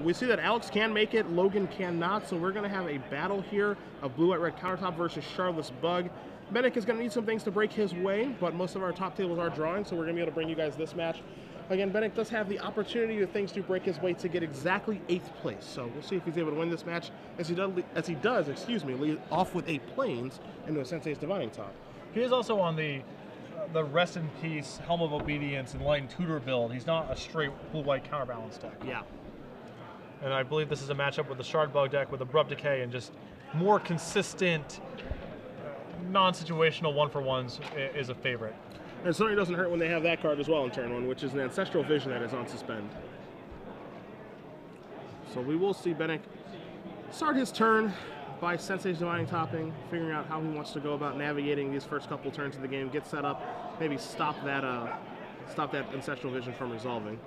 We see that Alex can make it, Logan cannot, so we're going to have a battle here of Blue White Red Countertop versus Charlotte's Bug. Binek is going to need some things to break his way, but most of our top tables are drawing, so we're going to be able to bring you guys this match. Again, Binek does have the opportunity of things to break his way to get exactly 8th place, so we'll see if he's able to win this match as he does, lead off with a Plains into a Sensei's Divining Top. He is also on the Rest in Peace, Helm of Obedience, and Enlightened Tutor build. He's not a straight blue-white counterbalance deck. Yeah. And I believe this is a matchup with the Shard Bug deck with Abrupt Decay and just more consistent, non-situational one-for-ones is a favorite. And it certainly doesn't hurt when they have that card as well in turn 1, which is an Ancestral Vision that is on suspend. So we will see Binek start his turn by Sensei's Divining Topping, figuring out how he wants to go about navigating these first couple turns of the game, get set up, maybe stop that Ancestral Vision from resolving.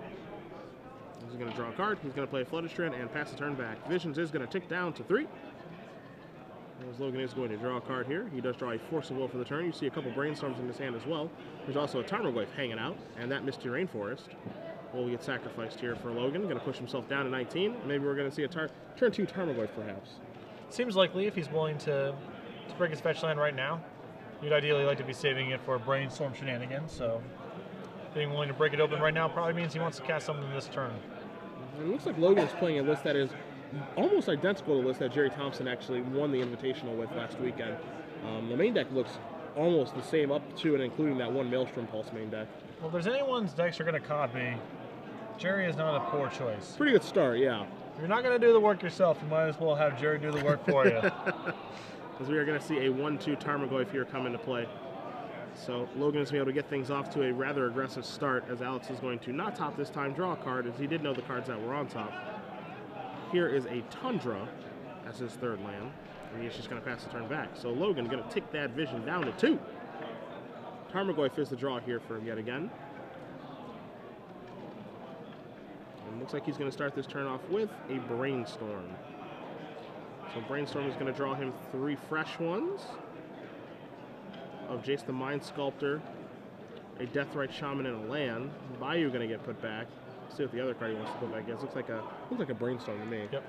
He's going to draw a card, he's going to play a Flooded Strand and pass the turn back. Visions is going to tick down to 3. As Logan is going to draw a card here. He does draw a Force of Will for the turn. You see a couple Brainstorms in his hand as well. There's also a Tarmogoyf hanging out, and that Misty Rainforest will get sacrificed here for Logan. Going to push himself down to 19. Maybe we're going to see a turn 2 Tarmogoyf perhaps. Seems likely if he's willing to break his fetch land right now. You'd ideally like to be saving it for Brainstorm shenanigans, so being willing to break it open right now probably means he wants to cast something this turn. It looks like Logan is playing a list that is almost identical to the list that Jerry Thompson actually won the Invitational with last weekend. The main deck looks almost the same up to and including that one Maelstrom Pulse main deck. Well, if there's anyone's decks are going to copy, Jerry is not a poor choice. Pretty good start, yeah. If you're not going to do the work yourself, you might as well have Jerry do the work for you. As we are going to see a 1-2 Tarmogoyf here come into play. So Logan is going to be able to get things off to a rather aggressive start, as Alex is going to not top this time, draw a card, as he did know the cards that were on top. Here is a Tundra as his third land, and he's just going to pass the turn back. So Logan going to tick that Vision down to 2. Tarmogoyf is the draw here for him yet again. And looks like he's going to start this turn off with a Brainstorm. So Brainstorm is going to draw him 3 fresh ones of Jace the Mind Sculptor, a Deathrite Shaman, and a land. Bayou going to get put back. See what the other card he wants to put back is. Looks like a Brainstorm to me. Yep.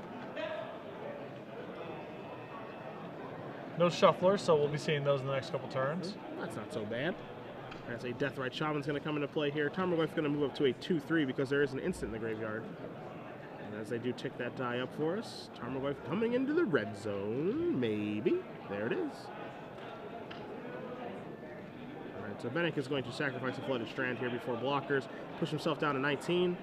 No Shuffler, so we'll be seeing those in the next couple turns. That's not so bad. As a Deathrite Shaman's going to come into play here. Tarmogoyf's going to move up to a 2-3 because there is an instant in the graveyard. And as they do tick that die up for us, Tarmogoyf coming into the red zone. Maybe. There it is. Alright, so Binek is going to sacrifice a Flooded Strand here before blockers. Push himself down to 19.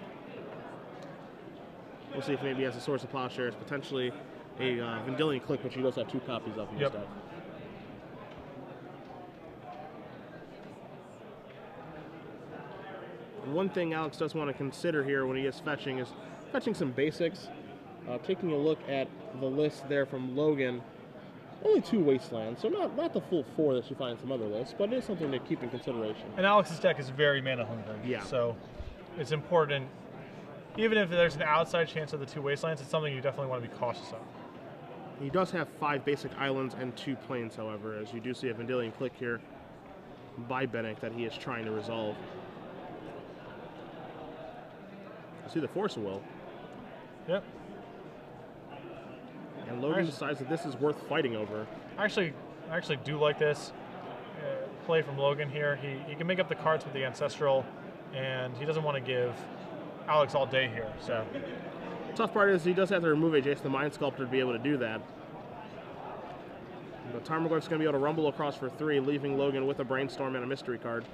We'll see if maybe he has a Source of Plowshares, potentially a Vendilion Click, which he does have 2 copies of in his deck. One thing Alex does want to consider here when he is fetching is fetching some basics. Taking a look at the list there from Logan, only 2 Wastelands, so not the full 4 that you find in some other lists, but it is something to keep in consideration. And Alex's deck is very mana hungry, yeah. So it's important. Even if there's an outside chance of the 2 Wastelands, it's something you definitely want to be cautious of. He does have 5 basic islands and 2 plains, however, as you do see a Vendilion Click here by Binek that he is trying to resolve. You see the Force of Will. Yep. And Logan decides that this is worth fighting over. I actually do like this play from Logan here. He can make up the cards with the Ancestral, and he doesn't want to give Alex all day here. So tough part is he does have to remove a Jace the Mind Sculptor to be able to do that. But Tarmogoyf's going to be able to rumble across for 3, leaving Logan with a Brainstorm and a Mystery card.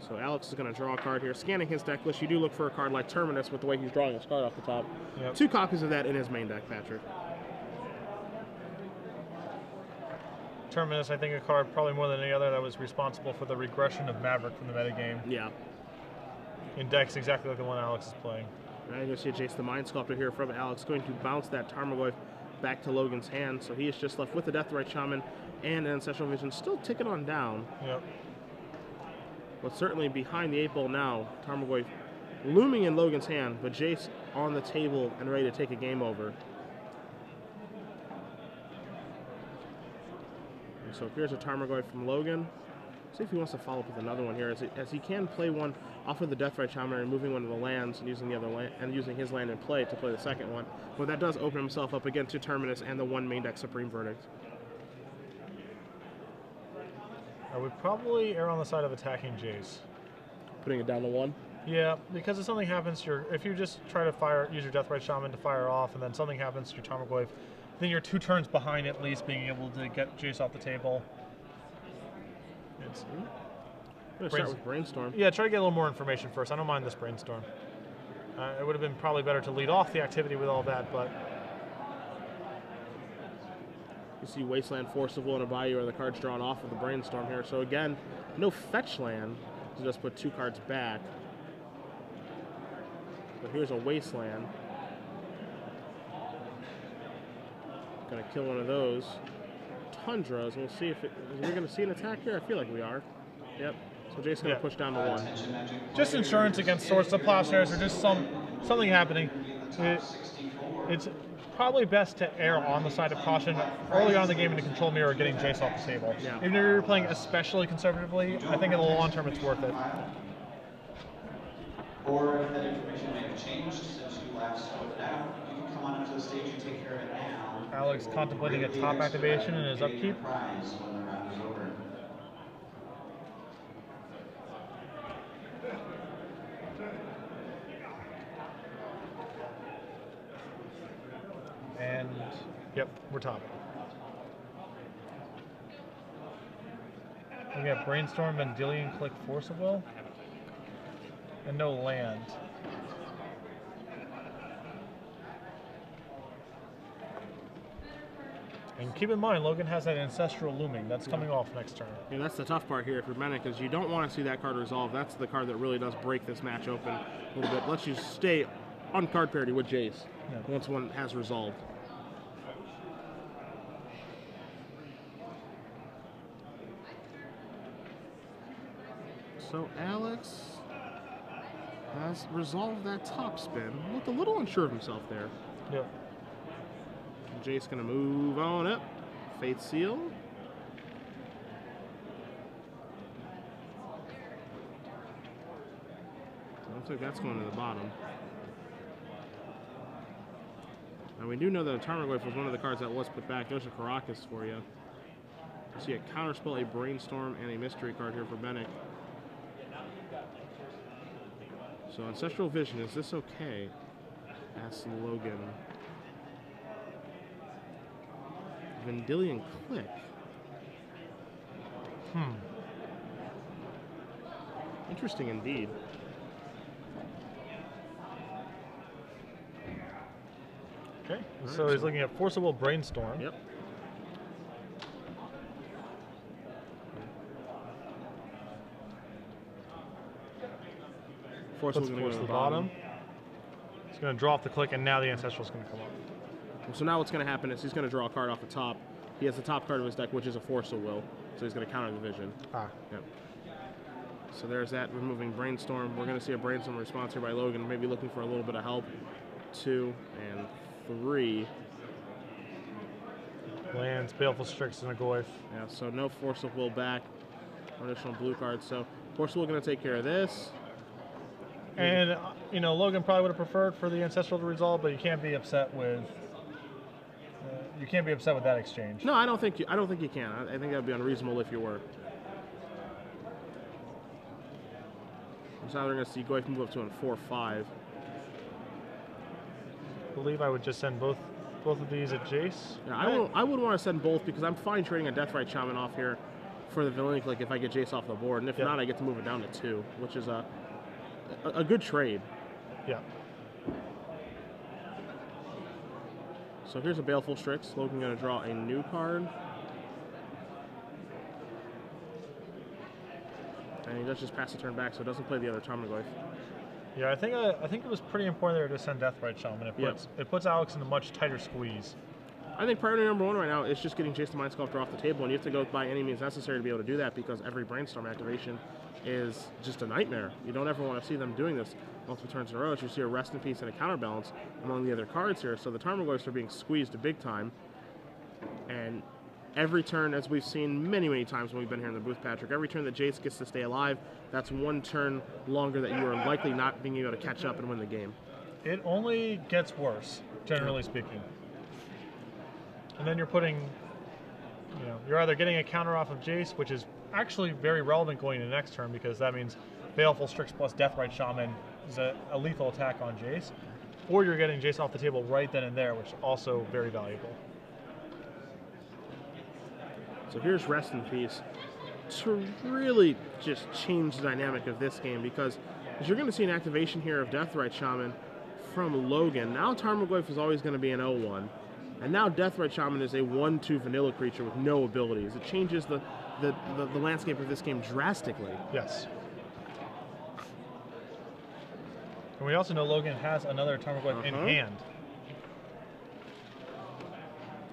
So Alex is going to draw a card here. Scanning his deck list, you do look for a card like Terminus with the way he's drawing his card off the top. Yep. 2 copies of that in his main deck, Patrick. Terminus, I think a card probably more than any other that was responsible for the regression of Maverick from the metagame. Yeah. In decks exactly like the one Alex is playing. Now you're going to see a Jace the Mind Sculptor here from Alex, going to bounce that Tarmogoyf back to Logan's hand. So he is just left with the Deathrite Shaman and an Ancestral Vision, still ticking on down. Yep. But certainly behind the 8 ball now, Tarmogoyf looming in Logan's hand, but Jace on the table and ready to take a game over. And so here's a Tarmogoyf from Logan. See if he wants to follow up with another one here, as he can play one off of the Deathrite Shaman and moving one of the lands and using the other land and using his land in play to play the second one. But that does open himself up again to Terminus and the one main deck Supreme Verdict. I would probably err on the side of attacking Jace. Putting it down to 1? Yeah, because if something happens, if you just try to use your Deathrite Shaman to fire off, and then something happens to your Tarmogoyf, then you're 2 turns behind at least being able to get Jace off the table. I'm going to start with Brainstorm. Yeah, try to get a little more information first. I don't mind this Brainstorm. It would have been probably better to lead off the activity with all that, but... You see Wasteland, Forcible, and a Bayou are the cards drawn off of the Brainstorm here. So again, no fetch land to just put 2 cards back. But here's a Wasteland. Gonna kill one of those. Tundras, and we'll see if we're gonna see an attack here. I feel like we are. Yep. So Jace's gonna push down to 1. Just insurance against Swords to Plowshares, or just something happening. It's probably best to err on the side of caution early on in the game in the control mirror, getting Jace off the table. Yeah. Even if you're playing especially conservatively, I think in the long term it's worth it. Or if that information may have changed since you last spoke it out, you can come on up to the stage and take care of it now. Alex contemplating a top activation in his upkeep. Prize when the round is over. And, yep, we're top. We got Brainstorm, Vendilion, Click, Force of Will, and no land. And keep in mind, Logan has that Ancestral Looming. That's coming off next turn. Yeah, that's the tough part here for Binek, is you don't want to see that card resolve. That's the card that really does break this match open a little bit. Lets you stay on card parity with Jace once one has resolved. So Alex has resolved that top spin. Looked a little unsure of himself there. Yep. Jace gonna move on up. Faith Seal. Looks like that's going to the bottom. Now we do know that a Tarmogoyf was one of the cards that was put back. There's a Caracas for you. You see a Counterspell, a Brainstorm, and a Mystery card here for Binek. So Ancestral Vision, is this okay? Asks Logan. Vendilion Click. Interesting indeed. Okay, so he's looking at Forcible Brainstorm. Yep. Forcible's going to go to the bottom. He's going to draw off the click, and now the Ancestral's going to come up. So now what's going to happen is he's going to draw a card off the top. He has the top card of his deck, which is a Force of Will. So he's going to counter the vision. Yep. So there's that, removing Brainstorm. We're going to see a Brainstorm response here by Logan, maybe looking for a little bit of help. 2 and 3. Lands, Baleful Strix, and a Goyf. Yeah, so no Force of Will back. Additional blue cards. So Force of Will going to take care of this. And, you know, Logan probably would have preferred for the Ancestral to resolve, but you can't be upset with... that exchange. No, I don't think you can. I think that would be unreasonable if you were. So now we're going to see Goyf move up to a 4-5. I believe I would just send both of these at Jace. Yeah, I would want to send both because I'm fine trading a Deathrite Shaman off here for the Villain Click if I get Jace off the board, and if not, I get to move it down to 2, which is a good trade. Yeah. So here's a Baleful Strix. Logan going to draw a new card. And he does just pass the turn back, so it doesn't play the other Tarmogoyf. Yeah, I think it was pretty important there to send Deathrite Shaman. It puts Alex in a much tighter squeeze. I think priority number 1 right now is just getting Jace the Mind Sculptor off the table, and you have to go by any means necessary to be able to do that because every Brainstorm activation is just a nightmare. You don't ever want to see them doing this multiple turns in a row. You see a Rest in Peace and a Counterbalance among the other cards here, so the Tarmogoyfs are being squeezed big time. And every turn, as we've seen many, many times when we've been here in the booth, Patrick, every turn that Jace gets to stay alive, that's one turn longer that you are likely not being able to catch up and win the game. It only gets worse, generally speaking. And then you're putting, you're either getting a counter off of Jace, which is actually very relevant going into next turn because that means Baleful Strix plus Deathrite Shaman is a lethal attack on Jace, or you're getting Jace off the table right then and there, which is also very valuable. So here's Rest in Peace to really just change the dynamic of this game, because you're going to see an activation here of Deathrite Shaman from Logan. Now Tarmogoyf is always going to be an 0-1, and now Deathrite Shaman is a 1-2 vanilla creature with no abilities. It changes the landscape of this game drastically. Yes. And we also know Logan has another Tarmogoyf in hand.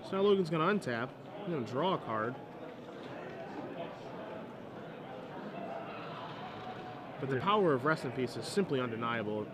So now Logan's going to untap. He's going to draw a card. But the power of Rest in Peace is simply undeniable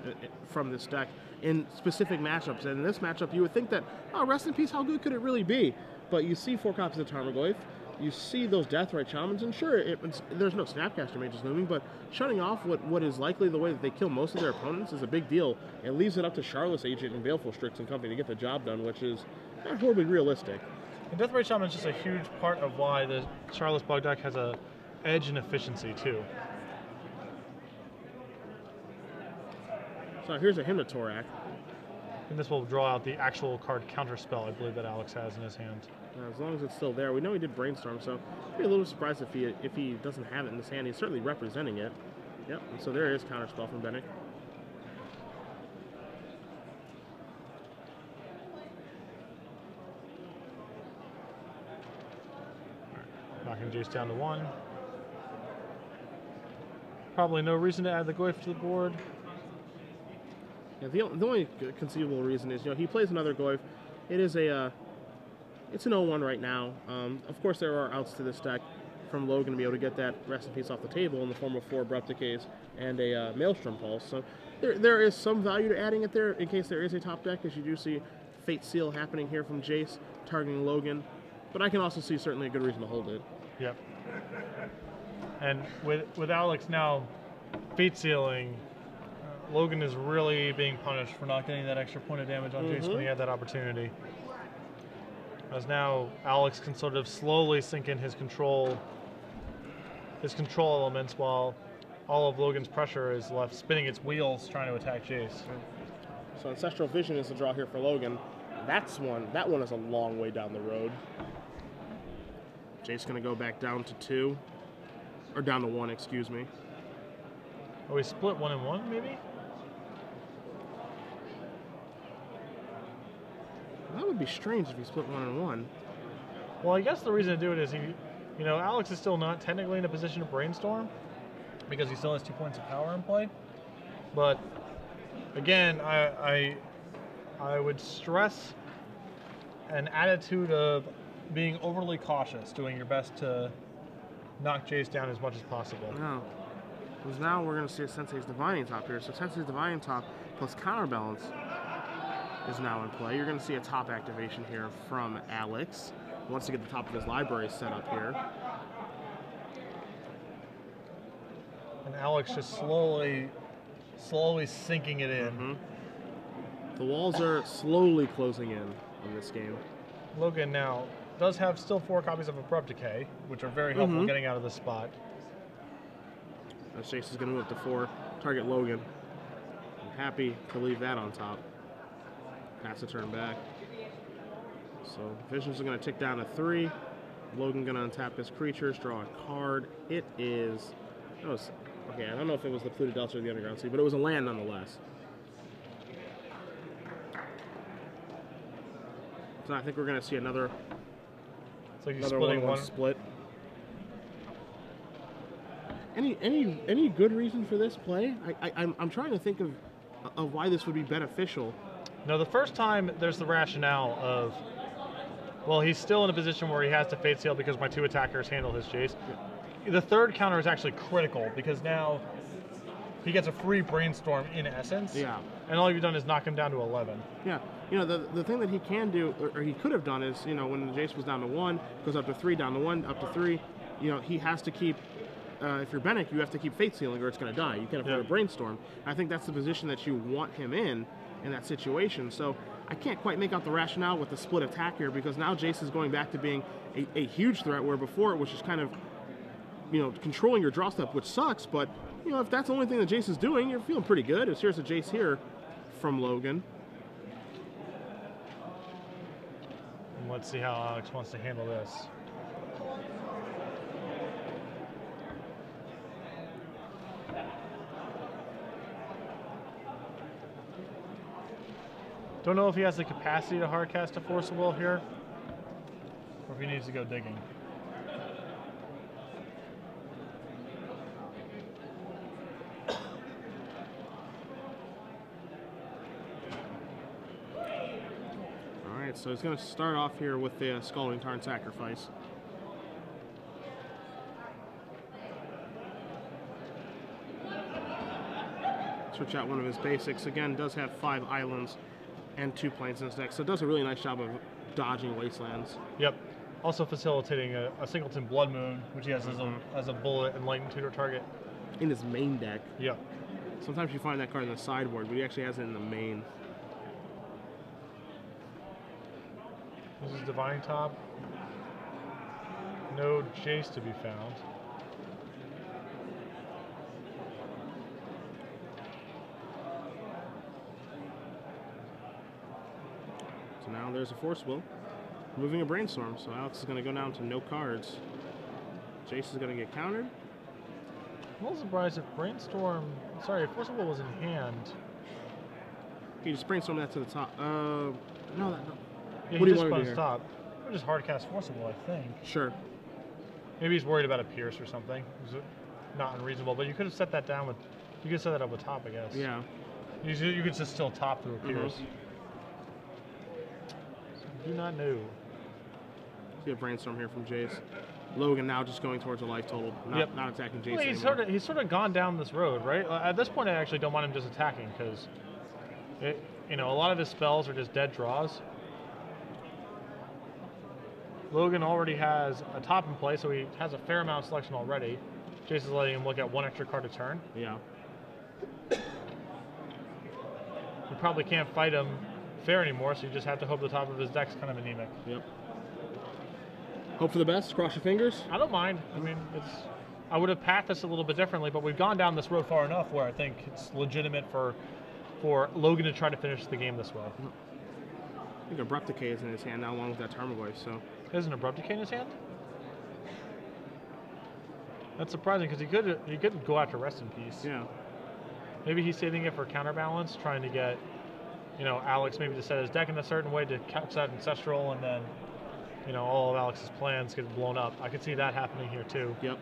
from this deck in specific matchups. And in this matchup, you would think that, oh, Rest in Peace, how good could it really be? But you see 4 copies of Tarmogoyf, you see those Deathrite Shamans, and sure, there's no Snapcaster Mages looming, but shutting off what is likely the way that they kill most of their opponents is a big deal. It leaves it up to Charlotte's Agent and Baleful Strix and company to get the job done, which is not horribly realistic. And Deathrite Shaman is just a huge part of why the Charlotte's Bug deck has a edge in efficiency, too. So here's a Hymnothorax. And this will draw out the actual card counter spell, I believe, that Alex has in his hand. As long as it's still there. We know he did Brainstorm, so I'd be a little surprised if he doesn't have it in his hand. He's certainly representing it. Yep, and so there is Counterspell from Binek. Knocking Jace down to 1. Probably no reason to add the Goyf to the board. Yeah, the only conceivable reason is, he plays another Goyf. It is it's an 0-1 right now. Of course, there are outs to this deck from Logan to be able to get that Rest in Peace off the table in the form of 4 Abrupt Decays and a Maelstrom Pulse. So there is some value to adding it there in case there is a top deck, as you do see Fate Seal happening here from Jace, targeting Logan. But I can also see certainly a good reason to hold it. Yep. And with Alex now Fate Sealing, Logan is really being punished for not getting that extra point of damage on Jace when he had that opportunity. As now Alex can sort of slowly sink in his control elements while all of Logan's pressure is left spinning its wheels trying to attack Jace. So Ancestral Vision is the draw here for Logan. That one is a long way down the road. Jace's going to go back down to 2. Or down to 1, excuse me. Oh, we split 1 and 1, maybe? That would be strange if he split 1 and 1. Well, I guess the reason to do it is Alex is still not technically in a position to brainstorm because he still has 2 points of power in play. But again, I would stress an attitude of being overly cautious, doing your best to knock Jace down as much as possible. No. Because now we're going to see a Sensei's Divining Top here. So Sensei's Divining Top plus Counterbalance is now in play. You're going to see a top activation here from Alex. He wants to get the top of his library set up here. And Alex just slowly sinking it in. The walls are slowly closing in this game. Logan now does have still 4 copies of Abrupt Decay, which are very helpful getting out of this spot. Now Jace is going to move up to 4, target Logan. I'm happy to leave that on top. Pass the turn back. So Visions are going to tick down to 3. Logan going to untap his creatures, draw a card. It is... okay, I don't know if it was the Polluted Delta or the Underground Sea, but it was a land nonetheless. So I think we're going to see another you're splitting 1-1 split. Any good reason for this play? I'm trying to think of why this would be beneficial. No, the first time there's the rationale of, well, he's still in a position where he has to Fate Seal because my 2 attackers handle his Jace. The third counter is actually critical because now he gets a free brainstorm in essence. Yeah. And all you've done is knock him down to 11. Yeah. You know, the thing that he can do, or he could have done is, you know, when the Jace was down to 1, goes up to 3, down to 1, up to 3, you know, he has to keep, if you're Binek, you have to keep Fate Sealing or it's going to die. You can't afford a Brainstorm. I think that's the position that you want him in that situation. So I can't quite make out the rationale with the split attack here, because now Jace is going back to being a huge threat, where before it was just kind of, you know, controlling your draw step, which sucks, but, you know, if that's the only thing that Jace is doing, you're feeling pretty good. Here's a Jace here from Logan. And let's see how Alex wants to handle this. Don't know if he has the capacity to hardcast a Force of Will here, or if he needs to go digging. Alright, so he's going to start off here with the Scalding Tarn Sacrifice. Switch out one of his basics. Again, does have 5 islands and 2 planes in his deck, so it does a really nice job of dodging wastelands. Yep. Also facilitating a Singleton Blood Moon, which he has as a bullet and lightning tutor target. In his main deck. Yep. Sometimes you find that card in the sideboard, but he actually has it in the main. This is Divine Top. No Jace to be found. So now there's a Force Will. Moving a Brainstorm, so Alex is going to go down to no cards. Jace is going to get countered. I'm a little surprised if Brainstorm... Sorry, if Force of Will was in hand. He just Brainstorm that to the top. No, no. Yeah, What do he you just want to do runs here? top. Or just hardcast Force of Will, I think. Sure. Maybe he's worried about a Pierce or something. Is it not unreasonable? But you could have set that down with... You could set that up with top, I guess. Yeah. You could just still top through a Pierce. Do not know. See a Brainstorm here from Jace. Logan now just going towards a life total, not attacking Jace Well, anymore. he's sort of gone down this road, right? At this point, I actually don't want him just attacking, because, you know, a lot of his spells are just dead draws. Logan already has a top in play, so he has a fair amount of selection already. Jace is letting him look at 1 extra card a turn. Yeah. You probably can't fight him fair anymore, so you just have to hope the top of his deck's kind of anemic. Yep. Hope for the best. Cross your fingers. I don't mind. I mean, I would have packed this a little bit differently, but we've gone down this road far enough where I think it's legitimate for Logan to try to finish the game this way. I think Abrupt Decay is in his hand now, along with that Tarmogoyf, so... There's an Abrupt Decay in his hand? That's surprising, because he could go after Rest in Peace. Yeah. Maybe he's saving it for counterbalance, trying to get, you know, Alex maybe to set his deck in a certain way to catch that Ancestral, and then, you know, all of Alex's plans get blown up. I could see that happening here too. Yep.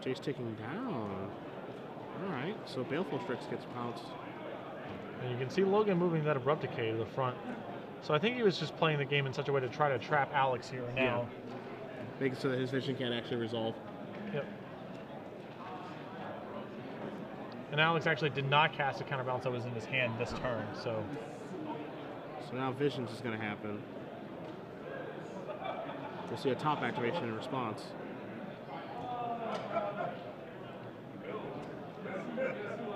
Jace taking down. Alright, so Baleful Strix gets pounced. And you can see Logan moving that Abrupt Decay to the front. So I think he was just playing the game in such a way to try to trap Alex here and now. Yeah. Make it so that his vision can't actually resolve. Yep. And Alex actually did not cast a counterbalance that was in his hand this turn, so... So now Vision's is going to happen. We'll see a top activation in response.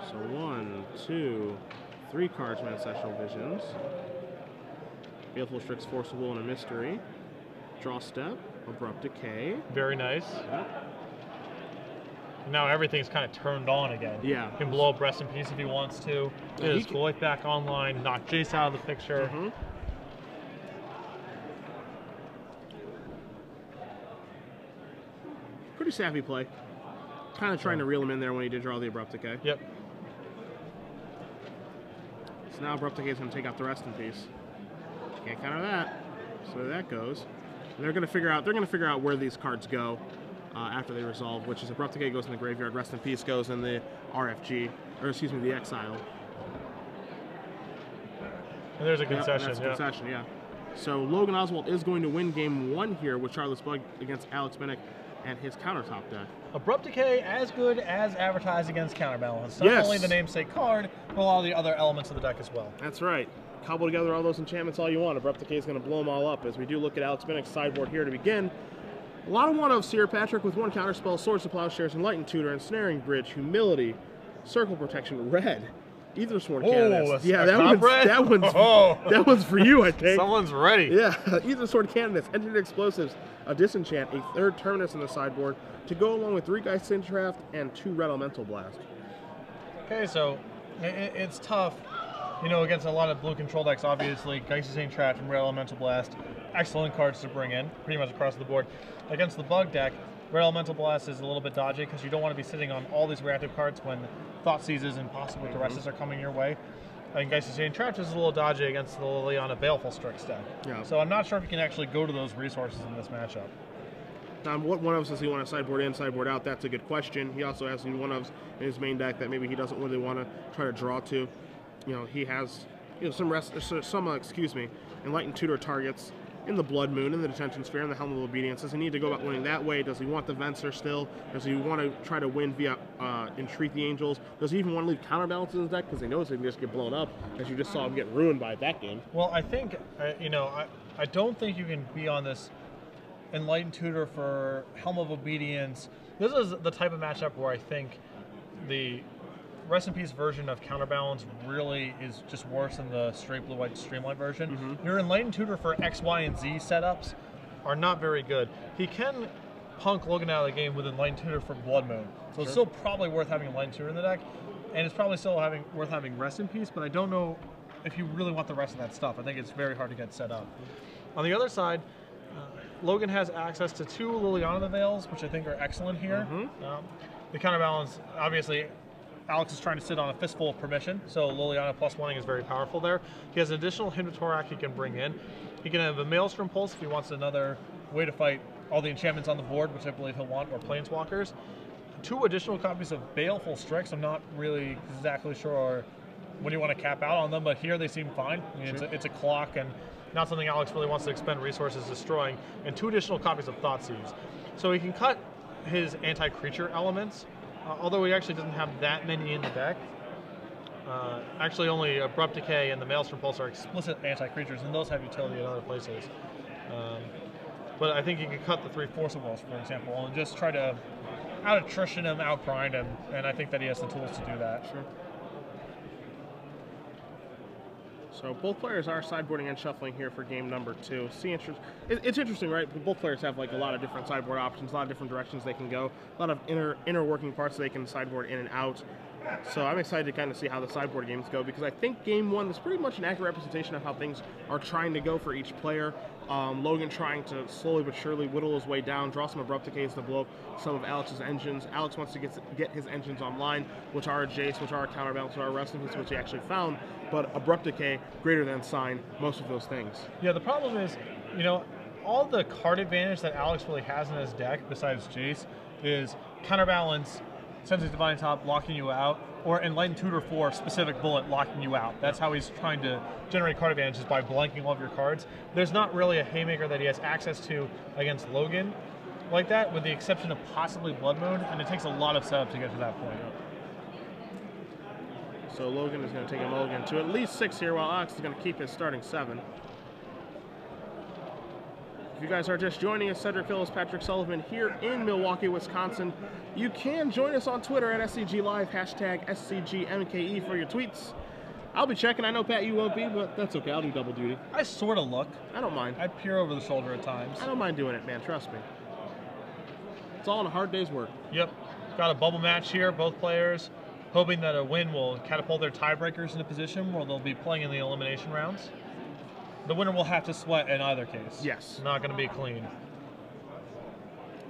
So 1, 2, 3 cards from Ancestral Visions. Baleful Strix, Force of Will, and a Mystery. Draw Step, Abrupt Decay. Very nice. Yep. Now everything's kind of turned on again. Yeah. He can blow up Rest in Peace if he wants to. Get his Goyf back online, knock Jace out of the picture. Pretty savvy play. Kind of trying to reel him in there when he did draw the Abrupt Decay. Yep. So now Abrupt Decay is going to take out the Rest in Peace. Can't counter that. So there that goes. And they're going to figure out where these cards go after they resolve, which is Abrupt Decay goes in the graveyard, Rest in Peace goes in the RFG, or excuse me, the Exile. And there's a concession. That's a concession, yeah. So Logan Oswald is going to win game 1 here with Charlotte's Bug against Alex Binek. and his countertop deck. Abrupt Decay, as good as advertised against Counterbalance. Not Yes. only the namesake card, but all the other elements of the deck as well. That's right. Cobble together all those enchantments all you want. Abrupt Decay is going to blow them all up. As we do look at Alex Binek's sideboard here to begin. A lot of one-ofs here, Patrick, with one counterspell, Swords to Plowshares, Enlightened Tutor, Ensnaring Bridge, Humility, Circle Protection, Red, Aethersworn Candidates. Yeah, that one's for you, I think. Someone's ready. Yeah, Aethersworn Candidates, Engineered Explosives, a Disenchant, a third Terminus in the sideboard, to go along with 3 Geist Draft and 2 Red Elemental Blast. Okay, so it's tough, you know, against a lot of blue control decks, obviously. Geist Draft and Red Elemental Blast, excellent cards to bring in, pretty much across the board. Against the Bug deck, Red Elemental Blast is a little bit dodgy because you don't want to be sitting on all these reactive cards when Thought Seizes and possibly Duresses are coming your way. And Geist Trapped is a little dodgy against the Liliana Baleful Strix deck. Yeah. So I'm not sure if you can actually go to those resources in this matchup. What one-ofs does he want to sideboard in, sideboard out? That's a good question. He also has some one-ofs in his main deck that maybe he doesn't really want to try to draw to. You know, he has some Enlightened Tutor targets in the Blood Moon, in the Detention Sphere, in the Helm of Obedience. Does he need to go about winning that way? Does he want the Venser still? Does he want to try to win via Entreat the Angels? Does he even want to leave counterbalance in his deck? Because he knows he can just get blown up, as you just saw him get ruined by that game. Well, I think, I don't think you can be on this Enlightened Tutor for Helm of Obedience. This is the type of matchup where I think the Rest in Peace version of Counterbalance really is just worse than the straight blue-white Streamlight version. Your Enlightened Tutor for X, Y, and Z setups are not very good. He can punk Logan out of the game with Enlightened Tutor for Blood Moon. So it's still probably worth having Enlightened Tutor in the deck, and it's probably still worth having Rest in Peace, but I don't know if you really want the rest of that stuff. I think it's very hard to get set up. On the other side, Logan has access to 2 Liliana the Veils, which I think are excellent here. The Counterbalance, obviously, Alex is trying to sit on a fistful of permission, so Liliana +1 is very powerful there. He has an additional Hymn to Torak he can bring in. He can have a Maelstrom Pulse if he wants another way to fight all the enchantments on the board, which I believe he'll want, or Planeswalkers. 2 additional copies of Baleful Strix. I'm not really exactly sure when you want to cap out on them, but here they seem fine. I mean, it's a clock and not something Alex really wants to expend resources destroying, and 2 additional copies of Thoughtseize. So he can cut his anti-creature elements, although he actually doesn't have that many in the deck. Actually, only Abrupt Decay and the Maelstrom Pulse are explicit anti-creatures, and those have utility in other places. But I think he could cut the 3 Forcibles, for example, and just try to out-attrition him, out-grind him, and I think that he has the tools to do that. Sure. So both players are sideboarding and shuffling here for game number 2. It's interesting, right? Both players have like a lot of different sideboard options, a lot of different directions they can go, a lot of inner working parts they can sideboard in and out. So I'm excited to kind of see how the sideboard games go, because I think game 1 is pretty much an accurate representation of how things are trying to go for each player. Logan trying to slowly but surely whittle his way down, draw some Abrupt Decays to blow up some of Alex's engines. Alex wants to get his engines online, which are Jace, which are Counterbalance, which are Rest in Peace, which he actually found. But Abrupt Decay, greater than Sign, most of those things. Yeah, the problem is, you know, all the card advantage that Alex really has in his deck, besides Jace, is Counterbalance, Sensei's Divine Top locking you out, or Enlightened Tutor for Specific Bullet locking you out. That's how he's trying to generate card advantages, by blanking all of your cards. There's not really a Haymaker that he has access to against Logan like that, with the exception of possibly Blood Moon, and it takes a lot of setup to get to that point. So Logan is going to take a mulligan to at least 6 here, while Alex is going to keep his starting 7. If you guys are just joining us, Cedric Phillips, Patrick Sullivan here in Milwaukee, Wisconsin. You can join us on Twitter at SCG Live, hashtag SCGMKE for your tweets. I'll be checking. I know, Pat, you won't be, but that's okay. I'll do double duty. I sort of look. I don't mind. I peer over the shoulder at times. I don't mind doing it, man. Trust me. It's all in a hard day's work. Yep. Got a bubble match here, both players hoping that a win will catapult their tiebreakers in a position where they'll be playing in the elimination rounds. The winner will have to sweat in either case. Yes. Not going to be clean.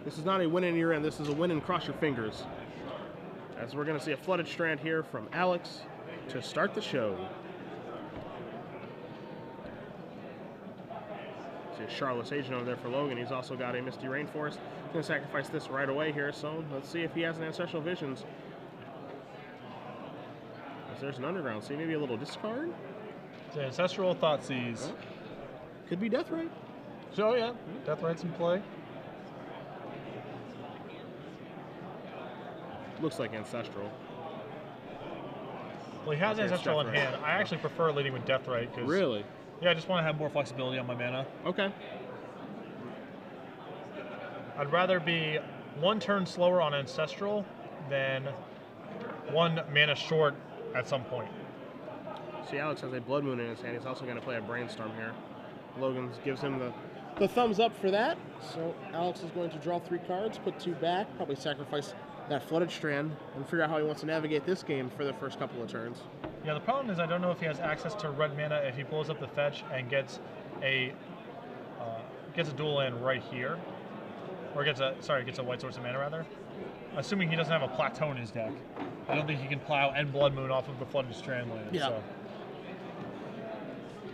This is not a win in your end. This is a win and cross your fingers. As we're going to see a Flooded Strand here from Alex to start the show. See a Charlotte's Agent over there for Logan. He's also got a Misty Rainforest. He's going to sacrifice this right away here, so let's see if he has an Ancestral Visions. As there's an Underground. See, maybe a little discard? It's Ancestral Thoughtseize. Huh? Could be Deathrite. So yeah, Deathrite's in play. Looks like Ancestral. Well, he has Okay, Ancestral in Death Ray. hand. I actually prefer leading with Death Ray. Really? Yeah, I just want to have more flexibility on my mana. Okay. I'd rather be 1 turn slower on Ancestral than 1 mana short at some point. See, Alex has a Blood Moon in his hand. He's also going to play a Brainstorm here. Logan gives him the thumbs up for that. So Alex is going to draw 3 cards, put 2 back, probably sacrifice that Flooded Strand, and figure out how he wants to navigate this game for the first couple of turns. Yeah, the problem is I don't know if he has access to red mana if he blows up the fetch and gets a dual land right here, or gets a white source of mana rather. Assuming he doesn't have a Plateau in his deck, I don't think he can plow and Blood Moon off of the Flooded Strand land. Yeah. So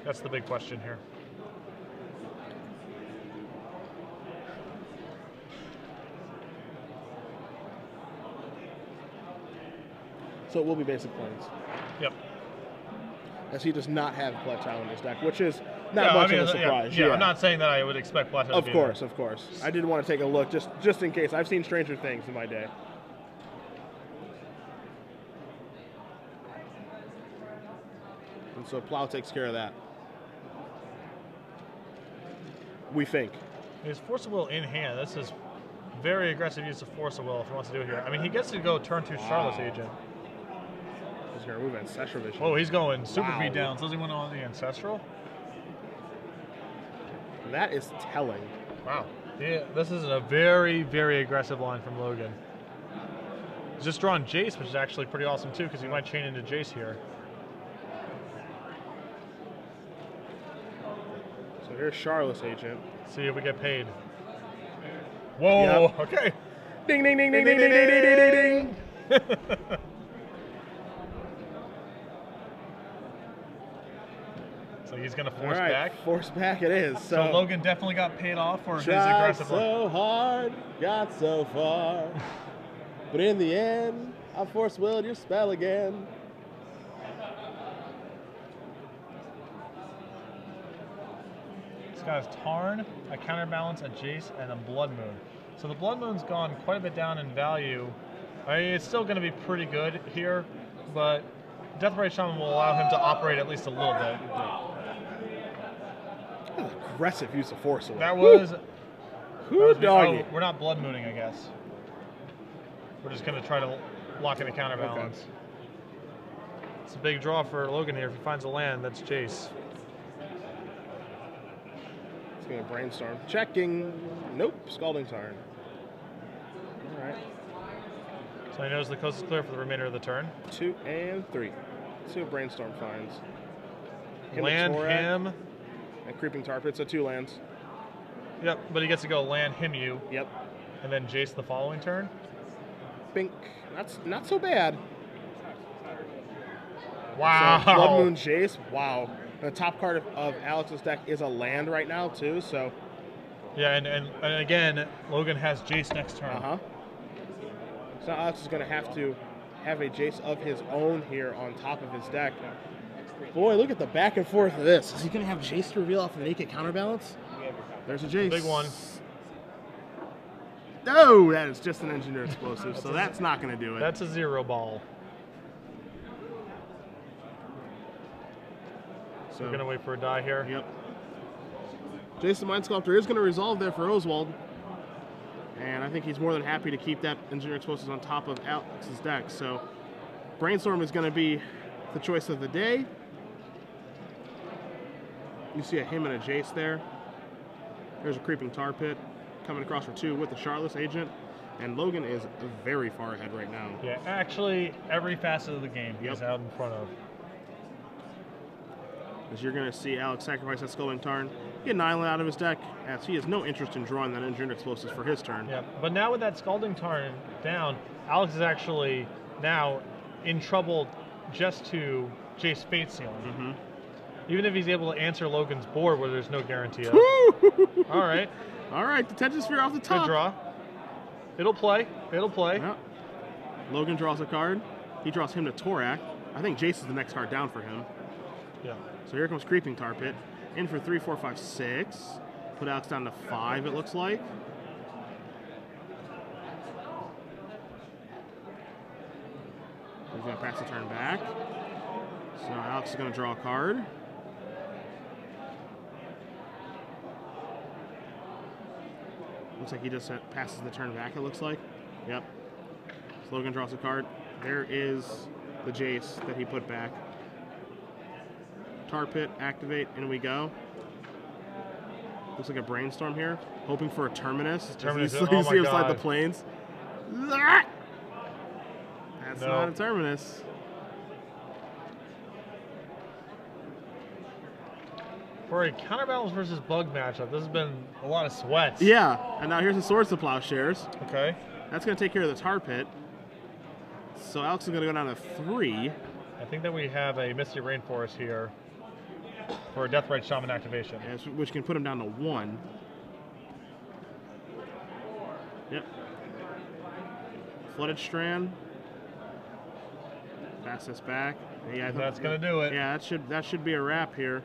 that's the big question here. So it will be basic planes, Yep. as he does not have Plateau in his deck, which is not much of a surprise. Yeah, I'm not saying that I would expect Plateau to Of be course, there. of course. I did want to take a look just in case. I've seen stranger things in my day. And so Plow takes care of that. We think. He has Force of Will in hand. This is very aggressive use of Force of Will if he wants to do it here. I mean, he gets to go turn 2 Charlotte's Agent. He's going to remove Ancestral Vision. Oh, he's going super Wow. beat down. So does he want on the Ancestral? That is telling. Wow. Yeah, this is a very, very aggressive line from Logan. He's just drawn Jace, which is actually pretty awesome too, because he might chain into Jace here. So here's Charlotte's Agent. See if we get paid. Whoa, Yep. okay. Ding, ding, ding, ding, ding, ding, ding, ding, ding, ding. So he's going to All force right, back. force back it is. So Logan definitely got paid off for his Tried aggressive line. so hard, got so far, but in the end, I force willed your spell again. This guy has Tarn, a Counterbalance, a Jace, and a Blood Moon. So the Blood Moon's gone quite a bit down in value. I mean, it's still going to be pretty good here, but Death Ray Shaman will allow him to operate at least a little bit. Aggressive use of force. That was... Who doggy? We're not Blood Mooning, I guess. We're just going to try to lock in a Counterbalance. Okay. It's a big draw for Logan here. If he finds a land, that's Jace. It's going to Brainstorm. Checking. Nope. Scalding Tarn. All right. So he knows the coast is clear for the remainder of the turn. 2 and 3. Let's see what Brainstorm finds. Land him. And Creeping Tar Pit, so 2 lands. Yep, but he gets to go land him you. Yep. And then Jace the following turn. Bink. That's not so bad. Wow. So Blood Moon Jace. Wow. And the top card of Alex's deck is a land right now too, so. Yeah, and again, Logan has Jace next turn. Uh-huh. So Alex is going to have a Jace of his own here on top of his deck. Boy, look at the back and forth of this. Is he going to have Jace to reveal off a naked Counterbalance? There's a Jace. Big one. No, that is just an Engineer Explosive, so that's not going to do it. That's a 0 ball. So we're going to wait for a die here. Yep. Jace the Mind Sculptor is going to resolve there for Oswald. And I think he's more than happy to keep that Engineer Explosives on top of Alex's deck. So Brainstorm is going to be the choice of the day. You see a him and a Jace there. There's a Creeping Tar Pit coming across for 2 with the Charlotte's Agent. And Logan is very far ahead right now. Yeah, actually, every facet of the game he's out in front of. As you're going to see Alex sacrifice that Scalding Tarn, get an island out of his deck, as he has no interest in drawing that Engineered Explosives for his turn. Yeah, but now with that Scalding Tarn down, Alex is actually now in trouble just to Jace Fate Sealing. Mm-hmm. Even if he's able to answer Logan's board where there's no guarantee of. All right. All right, Detention Sphere off the top. Good draw. It'll play. It'll play. Yep. Logan draws a card. He draws him to Torak. I think Jace is the next card down for him. Yeah. So here comes Creeping Tar Pit. In for 3, 4, 5, 6. Put Alex down to 5, it looks like. going to pass the turn back. So Alex is going to draw a card. Looks like he just passes the turn back, it looks like. Yep. So Logan draws a card. There is the Jace that he put back. Tar Pit, activate, in we go. Looks like a Brainstorm here. Hoping for a Terminus. Terminus, You oh see my him slide the God. planes. That's No. not a Terminus. For a counterbalance versus bug matchup, this has been a lot of sweats. Yeah, and now here's the Swords to Plowshares. Okay. That's going to take care of the Tar Pit. So Alex is going to go down to 3. I think that we have a Misty Rainforest here for a Deathrite Shaman activation. Yes, which can put him down to 1. Yep. Flooded Strand. Pass this back. Yeah, I think That's going to do it. Yeah, that should be a wrap here.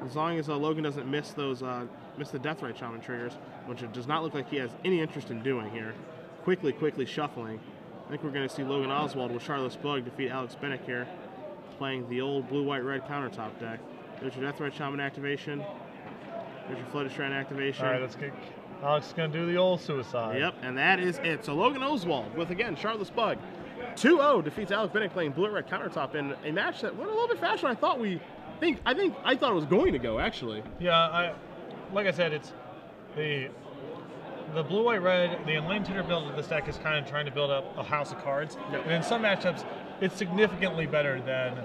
As long as Logan doesn't miss those miss the Deathrite Shaman triggers, which it does not look like he has any interest in doing here. Quickly shuffling. I think we're going to see Logan Oswald with Charlotte's Bug defeat Alex Binek here, playing the old blue-white-red countertop deck. There's your Deathrite Shaman activation. There's your Flooded Strand activation. All right, let's get Alex is going to do the old suicide. Yep, and that is it. So Logan Oswald with, again, Charlotte's Bug. 2-0 defeats Alex Binek playing blue-red countertop in a match that went a little bit faster than I thought I thought it was going to go, actually. Yeah, like I said, it's the blue-white-red, the Enlane Tutor build of this deck is kind of trying to build up a house of cards. Yep. And in some matchups, it's significantly better than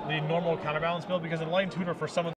the normal counterbalance build because Enlane Tutor for some of